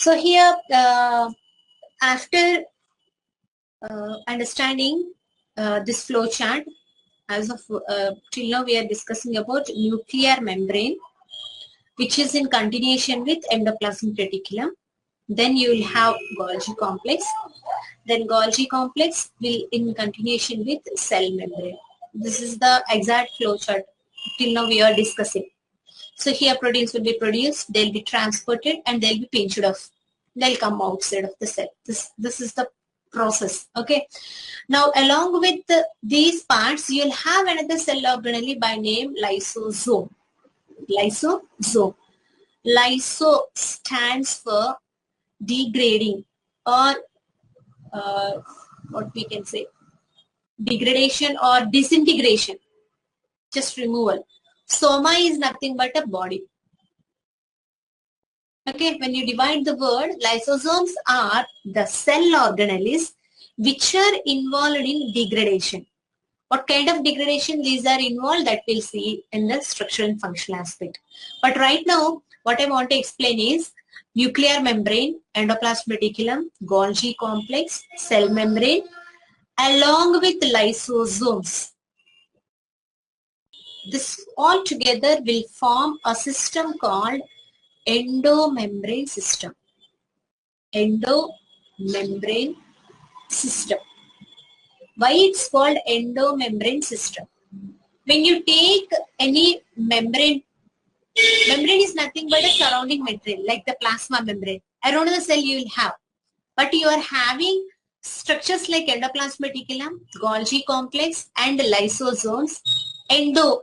So here, after understanding this flow chart, as of till now we are discussing about nuclear membrane, which is in continuation with endoplasmic reticulum. Then you will have Golgi complex. Then Golgi complex will in continuation with cell membrane. This is the exact flow chart till now we are discussing. So here proteins will be produced, they'll be transported, and they'll be pinched off. They'll come outside of the cell. This is the process. Okay. Now along with these parts, you'll have another cell organelle by name lysosome. Lysosome. Lyso stands for degrading, or what we can say, degradation or disintegration, just removal. Soma is nothing but a body. Okay, when you divide the word, lysosomes are the cell organelles which are involved in degradation. What kind of degradation these are involved, that we'll see in the structural and functional aspect. But right now, what I want to explain is nuclear membrane, endoplasmic reticulum, Golgi complex, cell membrane, along with lysosomes. This all together will form a system called endomembrane system. Endomembrane system. Why it's called endomembrane system? When you take any membrane is nothing but a surrounding material like the plasma membrane. Around the cell you will have. But you are having structures like endoplasmic reticulum, Golgi complex, and lysosomes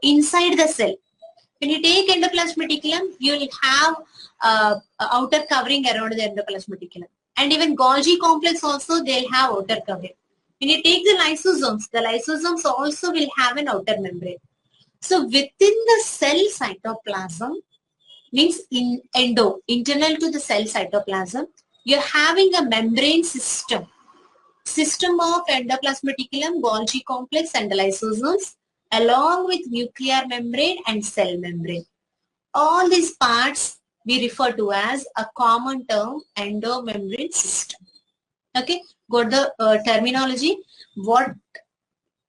inside the cell. When you take endoplasmic reticulum, you will have outer covering around the endoplasmic reticulum. And even Golgi complex also, they'll have outer covering. When you take the lysosomes also will have an outer membrane. So within the cell cytoplasm, means internal to the cell cytoplasm, you're having a membrane system of endoplasmic reticulum, Golgi complex, and lysosomes, along with nuclear membrane and cell membrane. All these parts we refer to as a common term, endomembrane system. Okay, got the terminology. What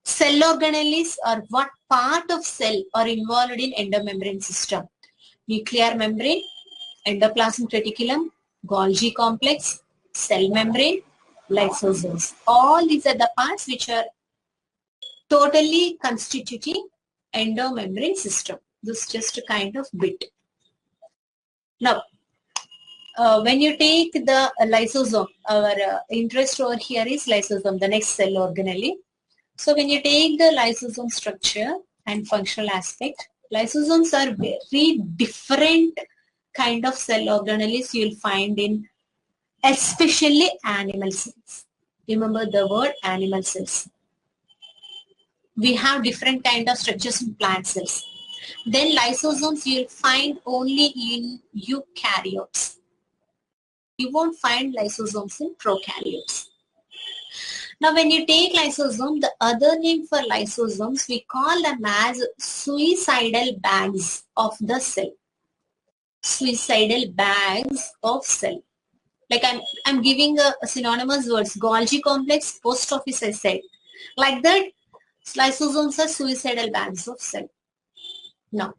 cell organelles or what part of cell are involved in endomembrane system? Nuclear membrane, endoplasmic reticulum, Golgi complex, cell membrane, lysosomes. All these are the parts which are totally constituting endomembrane system. This is just a kind of bit. Now, when you take the lysosome, our interest over here is lysosome, the next cell organelle. So when you take the lysosome structure and functional aspect, lysosomes are very different kind of cell organelles you'll find in especially animal cells. Remember the word animal cells. We have different kind of structures in plant cells. Then lysosomes you'll find only in eukaryotes. You won't find lysosomes in prokaryotes. Now when you take lysosome, the other name for lysosomes, we call them as suicidal bags of the cell. Suicidal bags of cell. Like I'm giving a synonymous words, Golgi complex, post office I said. Like that, lysosomes are suicidal bags of cell. Now,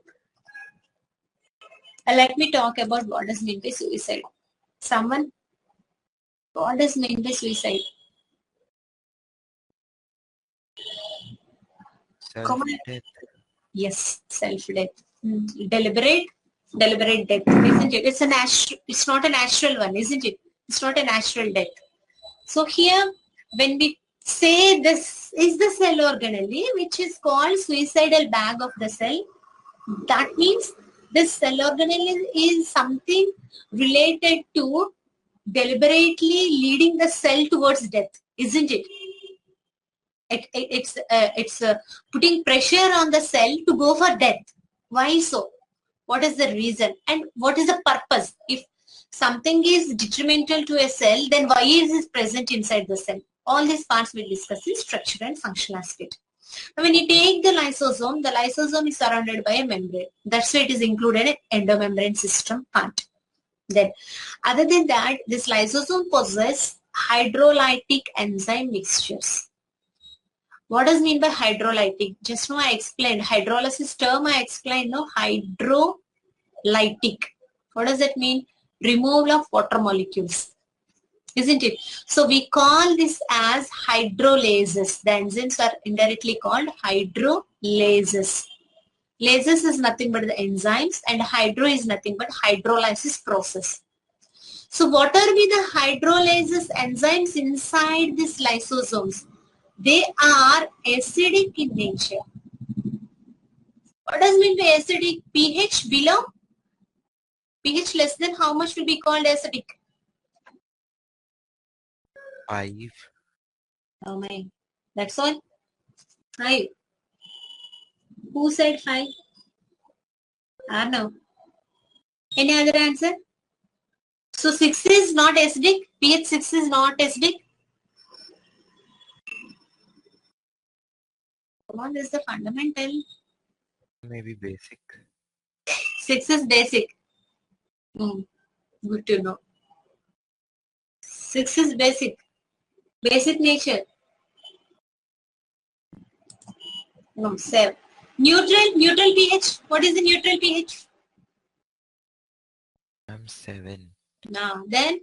let me talk about what does mean by suicide. Someone, what does mean by suicide? Self-death. Yes, self-death. Deliberate death, isn't it? It's not a natural one, isn't it? It's not a natural death. So here, when we say this is the cell organelle, which is called suicidal bag of the cell, that means this cell organelle is something related to deliberately leading the cell towards death, isn't it? It's putting pressure on the cell to go for death. Why so? What is the reason? And what is the purpose? If something is detrimental to a cell, then why is it present inside the cell? All these parts we'll discuss in structure and functional aspect. Now, when you take the lysosome is surrounded by a membrane. That's why it is included in endomembrane system part. Then, other than that, this lysosome possesses hydrolytic enzyme mixtures. What does mean by hydrolytic? Just now I explained hydrolysis term. I explained no hydrolytic. What does that mean? Removal of water molecules, isn't it? So we call this as hydrolases. The enzymes are indirectly called hydrolases. Lases is nothing but the enzymes, and hydro is nothing but hydrolysis process. So what are the hydrolases enzymes inside these lysosomes? They are acidic in nature. What does mean by acidic? pH below? pH less than how much will be called acidic? 5. Oh my, that's all? 5. Who said 5? No. Any other answer? So 6 is not acidic? pH 6 is not acidic? Come on, this is the fundamental. Maybe basic. 6 is basic. Good to know. 6 is basic. Basic nature. No, 7. Neutral pH. What is the neutral pH? 7. Now, then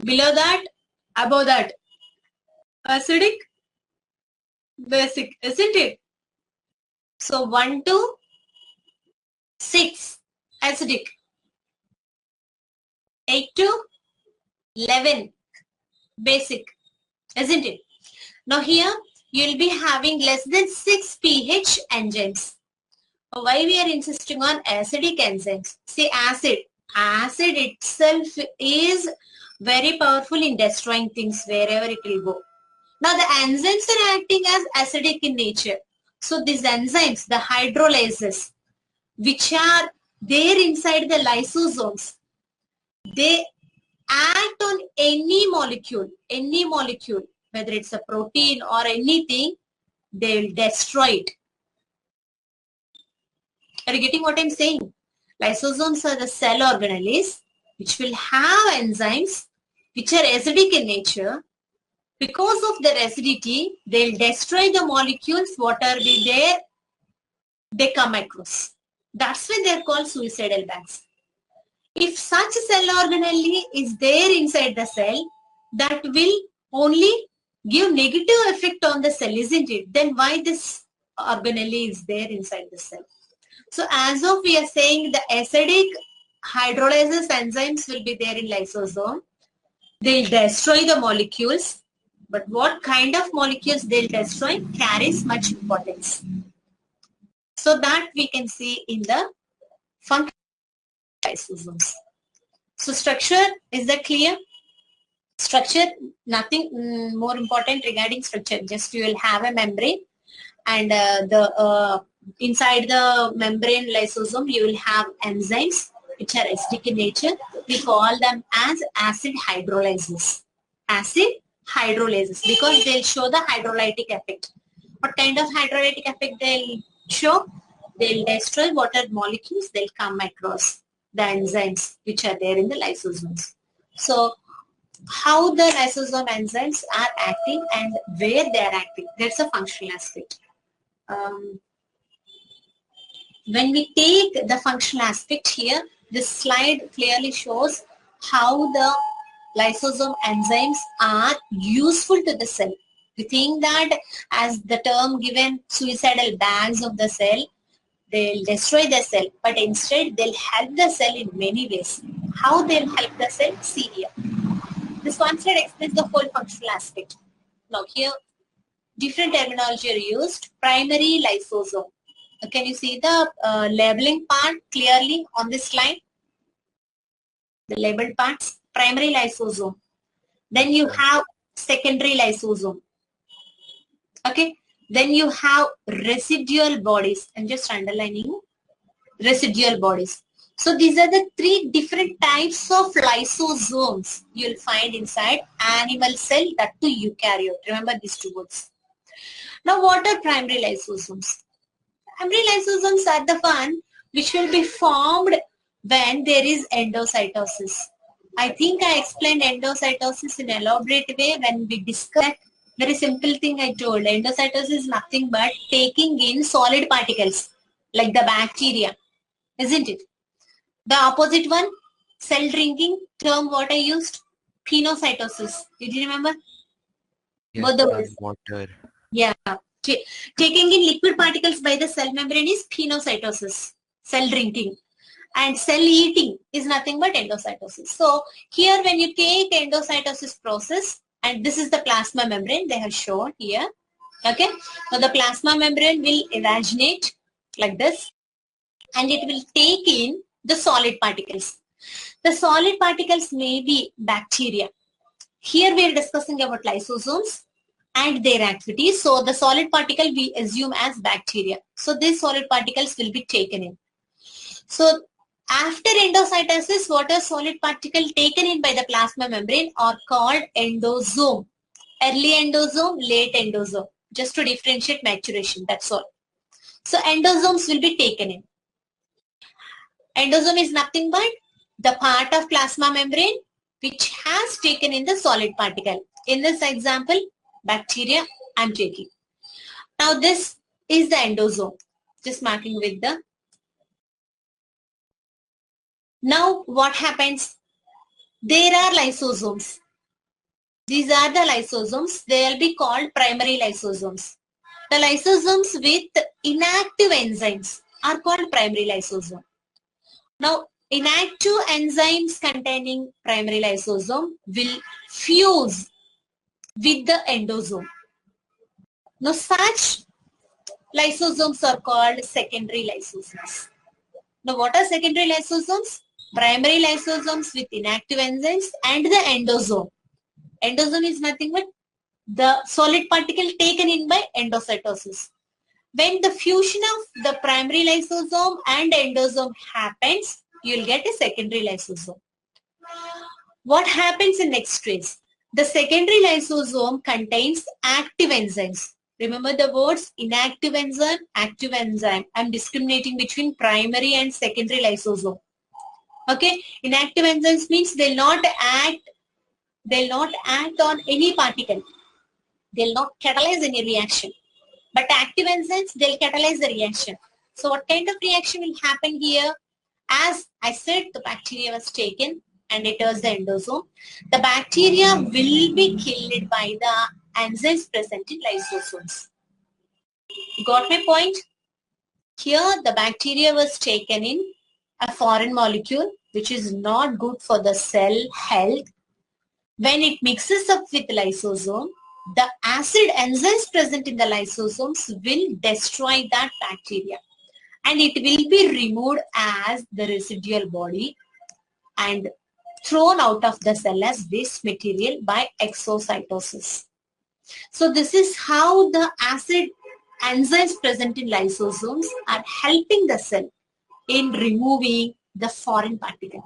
below that, above that. Acidic, basic, isn't it? So 1 to 6, acidic. 8 to 11, basic, isn't it? Now here, you will be having less than 6 pH enzymes. Why we are insisting on acidic enzymes? See, acid itself is very powerful in destroying things wherever it will go. Now the enzymes are acting as acidic in nature. So these enzymes, the hydrolases, which are there inside the lysosomes, they act on any molecule, whether it's a protein or anything, they will destroy it. Are you getting what I'm saying? Lysosomes are the cell organelles which will have enzymes which are acidic in nature. Because of their acidity, they'll destroy the molecules, what are there, they come across. That's why they're called suicidal bags. If such a cell organelle is there inside the cell, that will only give negative effect on the cell, isn't it? Then why this organelle is there inside the cell? So as of we are saying, the acidic hydrolysis enzymes will be there in lysosome. They'll destroy the molecules. But what kind of molecules they'll destroy carries much importance. So that we can see in the function of lysosomes. So structure, is that clear? Structure, nothing more important regarding structure. Just you will have a membrane, and inside the membrane lysosome you will have enzymes which are acidic in nature. We call them as acid hydrolysis. Acid hydrolases, because they'll show the hydrolytic effect. What kind of hydrolytic effect they'll show? They'll destroy water molecules, they'll come across the enzymes which are there in the lysosomes. So how the lysosome enzymes are acting and where they are acting, that's a functional aspect. When we take the functional aspect here, this slide clearly shows how the lysosome enzymes are useful to the cell. We think that as the term given, suicidal bags of the cell, they'll destroy the cell, but instead they'll help the cell in many ways. How they'll help the cell? See here. This one slide explains the whole functional aspect. Now here, different terminology are used. Primary lysosome. Can you see the labeling part clearly on this slide? The labeled parts. Primary lysosome. Then you have secondary lysosome. Okay. Then you have residual bodies. I'm just underlining residual bodies. So these are the 3 different types of lysosomes you'll find inside animal cell, that too eukaryote. Remember these 2 words. Now what are primary lysosomes? Primary lysosomes are the one which will be formed when there is endocytosis. I think I explained endocytosis in elaborate way when we discussed. Very simple thing I told. Endocytosis is nothing but taking in solid particles like the bacteria, isn't it? The opposite one, cell drinking, term what I used, pinocytosis. Did you remember? Yes, Both the ma'am. words. Water. Yeah. Taking in liquid particles by the cell membrane is pinocytosis, cell drinking. And cell eating is nothing but endocytosis. So here when you take endocytosis process, and this is the plasma membrane they have shown here. Okay. So the plasma membrane will evaginate like this, and it will take in the solid particles. The solid particles may be bacteria. Here we are discussing about lysosomes and their activities. So the solid particle we assume as bacteria. So these solid particles will be taken in. So after endocytosis, what are solid particles taken in by the plasma membrane are called endosome. Early endosome, late endosome. Just to differentiate maturation, that's all. So endosomes will be taken in. Endosome is nothing but the part of plasma membrane which has taken in the solid particle. In this example, bacteria I'm taking. Now this is the endosome. Just marking with the. Now what happens? There are lysosomes. These are the lysosomes. They will be called primary lysosomes. The lysosomes with inactive enzymes are called primary lysosome. Now, inactive enzymes containing primary lysosome will fuse with the endosome. Now, such lysosomes are called secondary lysosomes. Now, what are secondary lysosomes? Primary lysosomes with inactive enzymes and the endosome. Endosome is nothing but the solid particle taken in by endocytosis. When the fusion of the primary lysosome and endosome happens, you will get a secondary lysosome. What happens in next phase? The secondary lysosome contains active enzymes. Remember the words inactive enzyme, active enzyme. I am discriminating between primary and secondary lysosome. Okay, inactive enzymes means they'll not act on any particle. They'll not catalyze any reaction. But active enzymes, they'll catalyze the reaction. So what kind of reaction will happen here? As I said, the bacteria was taken and it was the endosome. The bacteria will be killed by the enzymes present in lysosomes. Got my point? Here the bacteria was taken in a foreign molecule which is not good for the cell health. When it mixes up with lysosome, the acid enzymes present in the lysosomes will destroy that bacteria and it will be removed as the residual body and thrown out of the cell as waste material by exocytosis. So this is how the acid enzymes present in lysosomes are helping the cell in removing the foreign particle.